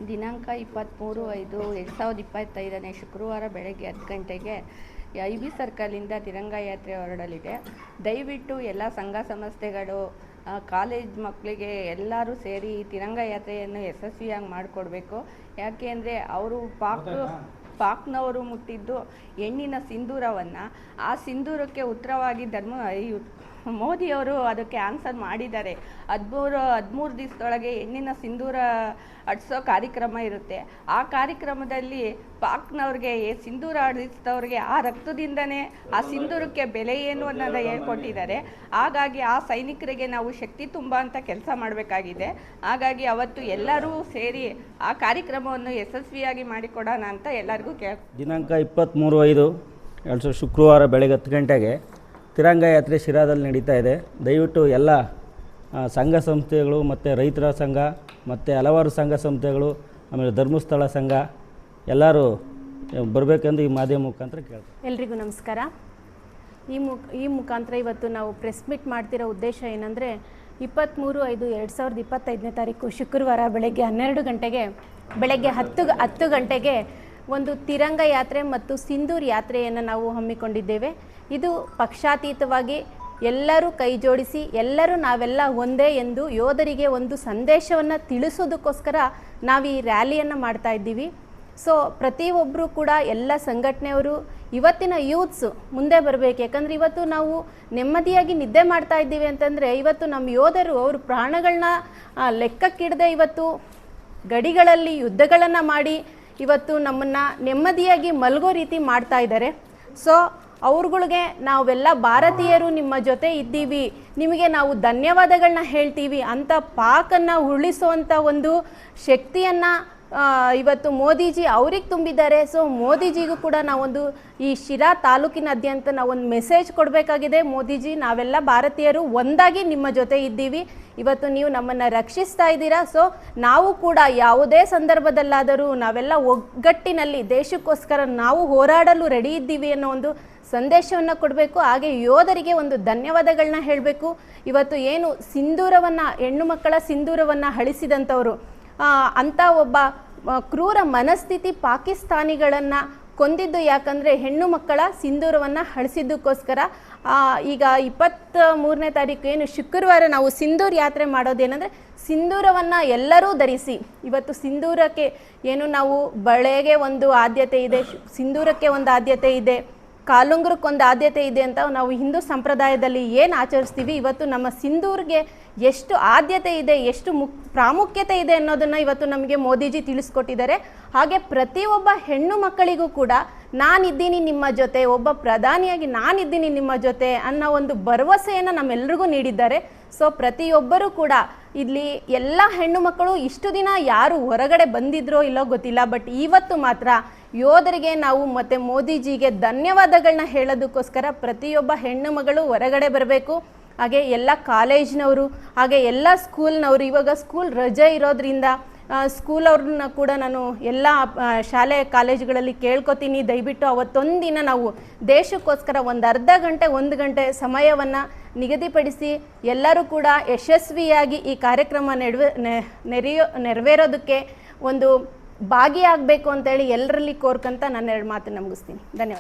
ದಿನಾಂಕ 23/5/2025 ಶುಕ್ರವಾರ ಬೆಳಗ್ಗೆ 10 ಗಂಟೆಗೆ IB ಸರ್ಕಲಿಂದ ತಿರಂಗ ಯಾತ್ರೆ ಹೊರಡಲಿದೆ. ದಯವಿಟ್ಟು ಎಲ್ಲ ಸಂಘ ಸಂಸ್ಥೆಗಳು, ಕಾಲೇಜ್ ಮಕ್ಕಳಿಗೆ ಎಲ್ಲರೂ ಸೇರಿ ಈ ತಿರಂಗ ಯಾತ್ರೆಯನ್ನು ಯಶಸ್ವಿಯಾಗಿ ಮಾಡಿಕೊಡ್ಬೇಕು. ಯಾಕೆ ಅಂದರೆ ಅವರು ಪಾಕ್ನವರು ಮುಟ್ಟಿದ್ದು ಹೆಣ್ಣಿನ ಸಿಂಧೂರವನ್ನು, ಆ ಸಿಂಧೂರಕ್ಕೆ ಉತ್ತರವಾಗಿ ಮೋದಿಯವರು ಅದಕ್ಕೆ ಆನ್ಸರ್ ಮಾಡಿದ್ದಾರೆ. 13 ದಿವಸದೊಳಗೆ ಹೆಣ್ಣಿನ ಸಿಂಧೂರ ಅಡಿಸೋ ಕಾರ್ಯಕ್ರಮ ಇರುತ್ತೆ. ಆ ಕಾರ್ಯಕ್ರಮದಲ್ಲಿ ಪಾಕ್ನವ್ರಿಗೆ ಸಿಂಧೂರ ಅಡಿಸಿದವ್ರಿಗೆ ಆ ರಕ್ತದಿಂದನೇ ಆ ಸಿಂಧೂರಕ್ಕೆ ಬೆಲೆ ಏನು ಅನ್ನೋದು ಹೇಳ್ಕೊಟ್ಟಿದ್ದಾರೆ. ಹಾಗಾಗಿ ಆ ಸೈನಿಕರಿಗೆ ನಾವು ಶಕ್ತಿ ತುಂಬ ಅಂತ ಕೆಲಸ ಮಾಡಬೇಕಾಗಿದೆ. ಹಾಗಾಗಿ ಅವತ್ತು ಎಲ್ಲರೂ ಸೇರಿ ಆ ಕಾರ್ಯಕ್ರಮವನ್ನು ಯಶಸ್ವಿಯಾಗಿ ಮಾಡಿಕೊಡೋಣ ಅಂತ ಎಲ್ಲರಿಗೂ ದಿನಾಂಕ 23/5 ಶುಕ್ರವಾರ ಬೆಳಗ್ಗೆ 10 ಗಂಟೆಗೆ ತಿರಂಗ ಯಾತ್ರೆ ಶಿರಾದಲ್ಲಿ ನಡೀತಾ ಇದೆ. ದಯವಿಟ್ಟು ಎಲ್ಲ ಸಂಘ ಸಂಸ್ಥೆಗಳು ಮತ್ತು ರೈತರ ಸಂಘ ಮತ್ತು ಹಲವಾರು ಸಂಘ ಸಂಸ್ಥೆಗಳು, ಆಮೇಲೆ ಧರ್ಮಸ್ಥಳ ಸಂಘ ಎಲ್ಲರೂ ಬರಬೇಕೆಂದು ಈ ಮಾಧ್ಯಮ ಮುಖಾಂತರ ಕೇಳ್ತೀವಿ. ಎಲ್ರಿಗೂ ನಮಸ್ಕಾರ. ಈ ಮುಖಾಂತರ ಇವತ್ತು ನಾವು ಪ್ರೆಸ್ ಮೀಟ್ ಮಾಡ್ತಿರೋ ಉದ್ದೇಶ ಏನಂದರೆ 23/5/2025 ಶುಕ್ರವಾರ ಬೆಳಗ್ಗೆ 12 ಗಂಟೆಗೆ ಬೆಳಗ್ಗೆ 10 ಗಂಟೆಗೆ ಒಂದು ತಿರಂಗ ಯಾತ್ರೆ ಮತ್ತು ಸಿಂಧೂರ್ ಯಾತ್ರೆಯನ್ನು ನಾವು ಹಮ್ಮಿಕೊಂಡಿದ್ದೇವೆ. ಇದು ಪಕ್ಷಾತೀತವಾಗಿ ಎಲ್ಲರೂ ಕೈ ಜೋಡಿಸಿ ನಾವೆಲ್ಲ ಒಂದೇ ಎಂದು ಯೋಧರಿಗೆ ಒಂದು ಸಂದೇಶವನ್ನು ತಿಳಿಸೋದಕ್ಕೋಸ್ಕರ ನಾವು ಈ ರ್ಯಾಲಿಯನ್ನು ಮಾಡ್ತಾ ಇದ್ದೀವಿ. ಸೊ ಪ್ರತಿಯೊಬ್ಬರು ಕೂಡ ಎಲ್ಲ ಸಂಘಟನೆಯವರು ಇವತ್ತಿನ ಯೂತ್ಸು ಮುಂದೆ ಬರಬೇಕು. ಯಾಕಂದರೆ ಇವತ್ತು ನಾವು ನೆಮ್ಮದಿಯಾಗಿ ನಿದ್ದೆ ಮಾಡ್ತಾ ಇದ್ದೀವಿ ಅಂತಂದರೆ ಇವತ್ತು ನಮ್ಮ ಯೋಧರು ಅವರು ಪ್ರಾಣಗಳನ್ನ ಲೆಕ್ಕಕ್ಕಿಡದೆ ಇವತ್ತು ಗಡಿಗಳಲ್ಲಿ ಯುದ್ಧಗಳನ್ನು ಮಾಡಿ ಇವತ್ತು ನಮ್ಮನ್ನು ನೆಮ್ಮದಿಯಾಗಿ ಮಲಗೋ ರೀತಿ ಮಾಡ್ತಾ ಇದ್ದಾರೆ. ಸೊ ಅವ್ರುಗಳಿಗೆ ನಾವೆಲ್ಲ ಭಾರತೀಯರು ನಿಮ್ಮ ಜೊತೆ ಇದ್ದೀವಿ, ನಿಮಗೆ ನಾವು ಧನ್ಯವಾದಗಳನ್ನ ಹೇಳ್ತೀವಿ ಅಂತ ಪಾಕನ್ನು ಉರುಳಿಸುವಂಥ ಒಂದು ಶಕ್ತಿಯನ್ನು ಇವತ್ತು ಮೋದಿಜಿ ಅವ್ರಿಗೆ ತುಂಬಿದ್ದಾರೆ. ಸೊ ಮೋದಿಜಿಗೂ ಕೂಡ ನಾವೊಂದು ಈ ಶಿರಾ ತಾಲೂಕಿನಾದ್ಯಂತ ನಾವೊಂದು ಮೆಸೇಜ್ ಕೊಡಬೇಕಾಗಿದೆ. ಮೋದಿಜಿ, ನಾವೆಲ್ಲ ಭಾರತೀಯರು ಒಂದಾಗಿ ನಿಮ್ಮ ಜೊತೆ ಇದ್ದೀವಿ, ಇವತ್ತು ನೀವು ನಮ್ಮನ್ನು ರಕ್ಷಿಸ್ತಾ ಇದ್ದೀರಾ. ಸೊ ನಾವು ಕೂಡ ಯಾವುದೇ ಸಂದರ್ಭದಲ್ಲಾದರೂ ನಾವೆಲ್ಲ ಒಗ್ಗಟ್ಟಿನಲ್ಲಿ ದೇಶಕ್ಕೋಸ್ಕರ ನಾವು ಹೋರಾಡಲು ರೆಡಿ ಇದ್ದೀವಿ ಅನ್ನೋ ಒಂದು ಸಂದೇಶವನ್ನು ಕೊಡಬೇಕು. ಹಾಗೆ ಯೋಧರಿಗೆ ಒಂದು ಧನ್ಯವಾದಗಳನ್ನ ಹೇಳಬೇಕು. ಇವತ್ತು ಏನು ಸಿಂಧೂರವನ್ನು, ಹೆಣ್ಣು ಮಕ್ಕಳ ಸಿಂಧೂರವನ್ನು ಅಳಿಸಿದಂಥವರು, ಅಂಥ ಒಬ್ಬ ಕ್ರೂರ ಮನಸ್ಥಿತಿ ಪಾಕಿಸ್ತಾನಿಗಳನ್ನು ಕೊಂದಿದ್ದು ಯಾಕಂದರೆ ಹೆಣ್ಣು ಮಕ್ಕಳ ಸಿಂಧೂರವನ್ನು ಅಳಿಸಿದ್ದಕ್ಕೋಸ್ಕರ. ಈಗ 23ನೇ ತಾರೀಕು ಏನು ಶುಕ್ರವಾರ ನಾವು ಸಿಂಧೂರ್ ಯಾತ್ರೆ ಮಾಡೋದೇನೆಂದರೆ ಸಿಂಧೂರವನ್ನು ಎಲ್ಲರೂ ಧರಿಸಿ. ಇವತ್ತು ಸಿಂಧೂರಕ್ಕೆ ಏನು ನಾವು ಬಳೆಗೆ ಒಂದು ಆದ್ಯತೆ ಇದೆ, ಸಿಂಧೂರಕ್ಕೆ ಒಂದು ಆದ್ಯತೆ ಇದೆ, ಕಾಲುಂಗುರಕ್ಕೊಂದು ಆದ್ಯತೆ ಇದೆ ಅಂತ ನಾವು ಹಿಂದೂ ಸಂಪ್ರದಾಯದಲ್ಲಿ ಏನು ಆಚರಿಸ್ತೀವಿ, ಇವತ್ತು ನಮ್ಮ ಸಿಂಧೂರ್ಗೆ ಎಷ್ಟು ಆದ್ಯತೆ ಇದೆ, ಎಷ್ಟು ಪ್ರಾಮುಖ್ಯತೆ ಇದೆ ಅನ್ನೋದನ್ನು ಇವತ್ತು ನಮಗೆ ಮೋದಿಜಿ ತಿಳಿಸ್ಕೊಟ್ಟಿದ್ದಾರೆ. ಹಾಗೆ ಪ್ರತಿಯೊಬ್ಬ ಹೆಣ್ಣು ಮಕ್ಕಳಿಗೂ ಕೂಡ ನಾನಿದ್ದೀನಿ ನಿಮ್ಮ ಜೊತೆ, ಒಬ್ಬ ಪ್ರಧಾನಿಯಾಗಿ ನಾನಿದ್ದೀನಿ ನಿಮ್ಮ ಜೊತೆ ಅನ್ನೋ ಒಂದು ಭರವಸೆಯನ್ನು ನಮ್ಮೆಲ್ಲರಿಗೂ ನೀಡಿದ್ದಾರೆ. ಸೊ ಪ್ರತಿಯೊಬ್ಬರೂ ಕೂಡ ಇಲ್ಲಿ ಎಲ್ಲ ಹೆಣ್ಣು ಮಕ್ಕಳು ಇಷ್ಟು ದಿನ ಯಾರು ಹೊರಗಡೆ ಬಂದಿದ್ರೋ ಇಲ್ಲೋ ಗೊತ್ತಿಲ್ಲ, ಬಟ್ ಇವತ್ತು ಮಾತ್ರ ಯೋಧರಿಗೆ ನಾವು ಮತ್ತು ಮೋದಿಜಿಗೆ ಧನ್ಯವಾದಗಳನ್ನ ಹೇಳೋದಕ್ಕೋಸ್ಕರ ಪ್ರತಿಯೊಬ್ಬ ಹೆಣ್ಣು ಮಗಳು ಹೊರಗಡೆ ಬರಬೇಕು. ಹಾಗೆ ಎಲ್ಲ ಕಾಲೇಜ್ನವರು, ಹಾಗೆ ಎಲ್ಲ ಸ್ಕೂಲ್ನವರು, ಇವಾಗ ಸ್ಕೂಲ್ ರಜೆ ಇರೋದ್ರಿಂದ ಸ್ಕೂಲವ್ರನ್ನ ಕೂಡ ನಾನು ಎಲ್ಲ ಶಾಲೆ ಕಾಲೇಜುಗಳಲ್ಲಿ ಕೇಳ್ಕೊತೀನಿ, ದಯವಿಟ್ಟು ಅವತ್ತೊಂದಿನ ನಾವು ದೇಶಕ್ಕೋಸ್ಕರ ಒಂದು ಅರ್ಧ ಗಂಟೆ 1 ಗಂಟೆ ಸಮಯವನ್ನು ನಿಗದಿಪಡಿಸಿ ಎಲ್ಲರೂ ಕೂಡ ಯಶಸ್ವಿಯಾಗಿ ಈ ಕಾರ್ಯಕ್ರಮ ನೆರವೇರೋದಕ್ಕೆ ಒಂದು ಭಾಗಿಯಾಗಬೇಕು ಅಂತೇಳಿ ಎಲ್ಲರಲ್ಲಿ ಕೋರ್ಕಂತ ನಾನು 2 ಮಾತನ್ನು ಮುಗಿಸ್ತೀನಿ. ಧನ್ಯವಾದ.